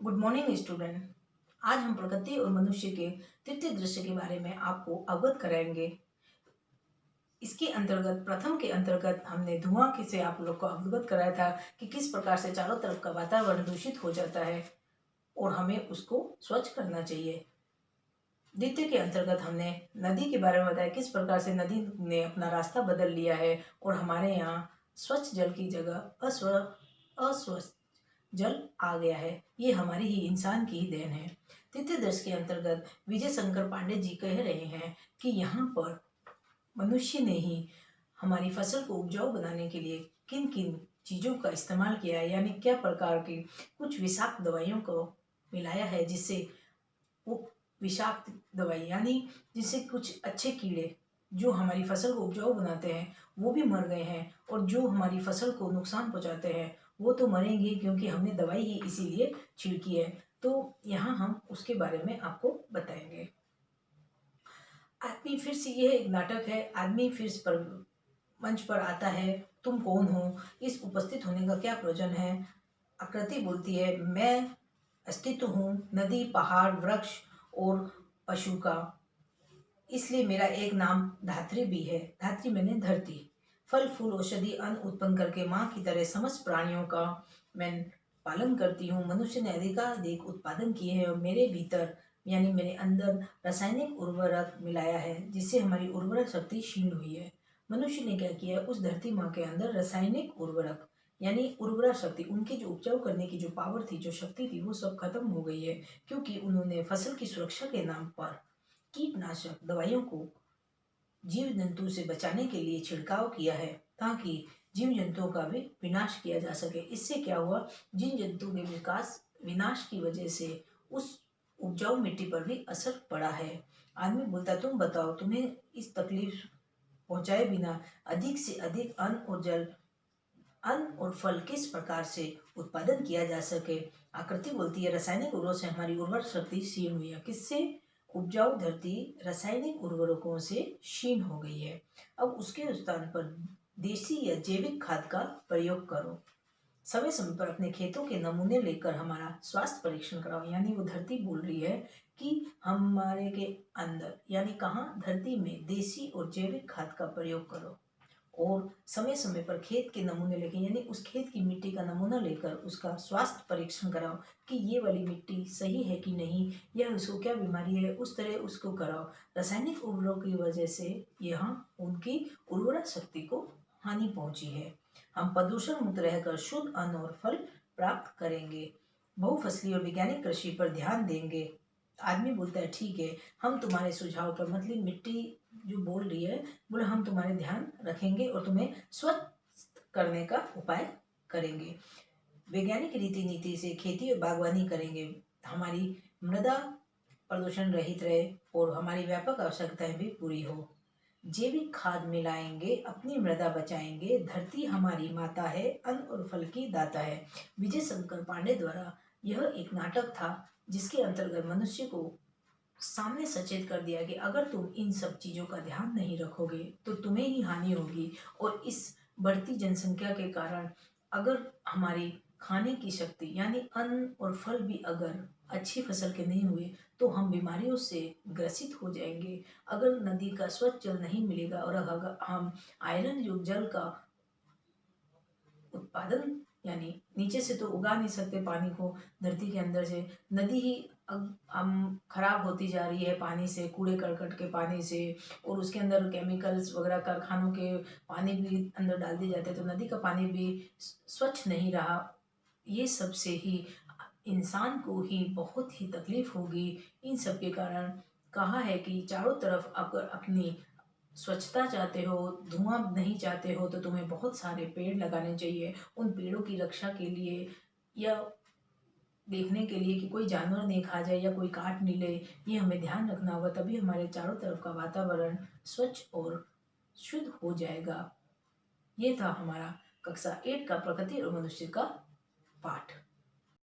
Good morning student. आज हम प्रकृति और मनुष्य के तृतीय दृश्य के बारे में आपको अवगत कराएंगे। इसके अंतर्गत प्रथम के अंतर्गत हमने धुआं से आप लोग को अवगत कराया था कि किस प्रकार से चारों तरफ का वातावरण दूषित हो जाता है और हमें उसको स्वच्छ करना चाहिए। द्वितीय के अंतर्गत हमने नदी के बारे में बताया किस प्रकार से नदी ने अपना रास्ता बदल लिया है और हमारे यहाँ स्वच्छ जल की जगह अस्वच्छ जल आ गया है। ये हमारी ही इंसान की ही देन है। तृतीय दृश्य के अंतर्गत विजय शंकर पांडे जी कह रहे हैं कि यहाँ पर मनुष्य ने ही हमारी फसल को उपजाऊ बनाने के लिए किन किन चीज़ों का इस्तेमाल किया है, यानी क्या प्रकार की कुछ विषाक्त दवाइयों को मिलाया है, जिससे वो विषाक्त दवाई यानी जिससे कुछ अच्छे कीड़े जो हमारी फसल को उपजाऊ बनाते हैं वो भी मर गए हैं, और जो हमारी फसल को नुकसान पहुंचाते हैं वो तो मरेंगे, क्योंकि हमने दवाई ही इसीलिए छिड़की है। तो यहाँ हम उसके बारे में आपको बताएंगे। आदमी फिर से, यह एक नाटक है। आदमी फिर पर मंच पर आता है। तुम कौन हो? इस उपस्थित होने का क्या प्रयोजन है? आकृति बोलती है, मैं अस्तित्व हूँ नदी, पहाड़, वृक्ष और पशु का, इसलिए मेरा एक नाम धात्री भी है। धात्री मैंने धरती। फल फूल औषधि अन्न उत्पन्न करके माँ की तरह समस्त प्राणियों का मैं पालन करती हूँ। मनुष्य ने अधिकाधिक उत्पादन किए हैं और मेरे भीतर यानी मेरे अंदर रासायनिक उर्वरक मिलाया है, जिससे हमारी उर्वरक शक्ति क्षीण हुई है। मनुष्य ने क्या किया, उस धरती माँ के अंदर रासायनिक उर्वरक यानी उर्वरा शक्ति, उनकी जो उपजाऊ करने की जो पावर थी, जो शक्ति थी, वो सब खत्म हो गई है, क्योंकि उन्होंने फसल की सुरक्षा के नाम पर कीटनाशक दवाइयों को जीव जंतु से बचाने के लिए छिड़काव किया है, ताकि जीव जंतुओं का भी विनाश किया जा सके। इससे क्या हुआ, जीव जंतु के विनाश की वजह से उस उपजाऊ मिट्टी पर भी असर पड़ा है। आदमी बोलता, तुम बताओ, तुम्हें इस तकलीफ पहुंचाए बिना अधिक से अधिक अन्न और फल किस प्रकार से उत्पादन किया जा सके। आकृति बोलती है, रासायनिक उर्वरक से हमारी उर्वरक शक्ति क्षीण हुई है। किससे? उपजाऊ धरती रासायनिक उर्वरकों से क्षीण हो गई है। अब उसके स्थान पर देसी या जैविक खाद का प्रयोग करो। समय समय पर अपने खेतों के नमूने लेकर हमारा स्वास्थ्य परीक्षण कराओ। यानी वो धरती बोल रही है कि हमारे के अंदर यानी कहाँ, धरती में देसी और जैविक खाद का प्रयोग करो, और समय समय पर खेत के नमूने लेके यानी उस खेत की मिट्टी का नमूना लेकर उसका स्वास्थ्य परीक्षण कराओ कि ये वाली मिट्टी सही है कि नहीं, या उसको क्या बीमारी है, उस तरह उसको कराओ। रासायनिक उर्वरकों की वजह से यहाँ उनकी उर्वरा शक्ति को हानि पहुंची है। हम प्रदूषण मुक्त रहकर शुद्ध अन्न और फल प्राप्त करेंगे। बहुफसली और वैज्ञानिक कृषि पर ध्यान देंगे। आदमी बोलता है, ठीक है, हम तुम्हारे सुझाव पर, मतलब मिट्टी जो बोल रही है, बोले हम तुम्हारे ध्यान रखेंगे और तुम्हें स्वस्थ करने का उपाय करेंगे। वैज्ञानिक रीति नीति से खेती और बागवानी करेंगे। हमारी मृदा प्रदूषण रहित रहे और हमारी व्यापक आवश्यकताएं भी पूरी हो। जैविक खाद मिलाएंगे, अपनी मृदा बचाएंगे। धरती हमारी माता है, अन्न और फल की दाता है। विजय शंकर पांडे द्वारा यह एक नाटक था, जिसके अंतर्गत मनुष्य को सामने सचेत कर दिया कि अगर तुम इन सब चीज़ों का ध्यान नहीं रखोगे तो तुम्हें ही हानि होगी, और इस बढ़ती जनसंख्या के कारण अगर हमारी खाने की शक्ति यानी अन्न और फल भी अगर अच्छी फसल के नहीं हुए तो हम बीमारियों से ग्रसित हो जाएंगे। अगर नदी का स्वच्छ जल नहीं मिलेगा और अगर हम आयरन युक्त जल का उत्पादन यानी नीचे से तो उगा नहीं सकते पानी को धरती के अंदर से, नदी ही अब हम खराब होती जा रही है पानी से, कूड़े करकट के पानी से, और उसके अंदर केमिकल्स वगैरह कारखानों के पानी भी अंदर डाल दिए जाते हैं, तो नदी का पानी भी स्वच्छ नहीं रहा। ये सब से ही इंसान को ही बहुत ही तकलीफ होगी। इन सब के कारण कहा है कि चारों तरफ अगर अपनी स्वच्छता चाहते हो, धुआं नहीं चाहते हो, तो तुम्हें बहुत सारे पेड़ लगाने चाहिए। उन पेड़ों की रक्षा के लिए या देखने के लिए कि कोई जानवर नहीं खा जाए या कोई काट नहीं ले, ये हमें ध्यान रखना होगा, तभी हमारे चारों तरफ का वातावरण स्वच्छ और शुद्ध हो जाएगा। ये था हमारा कक्षा 8 का प्रकृति और मनुष्य का पाठ।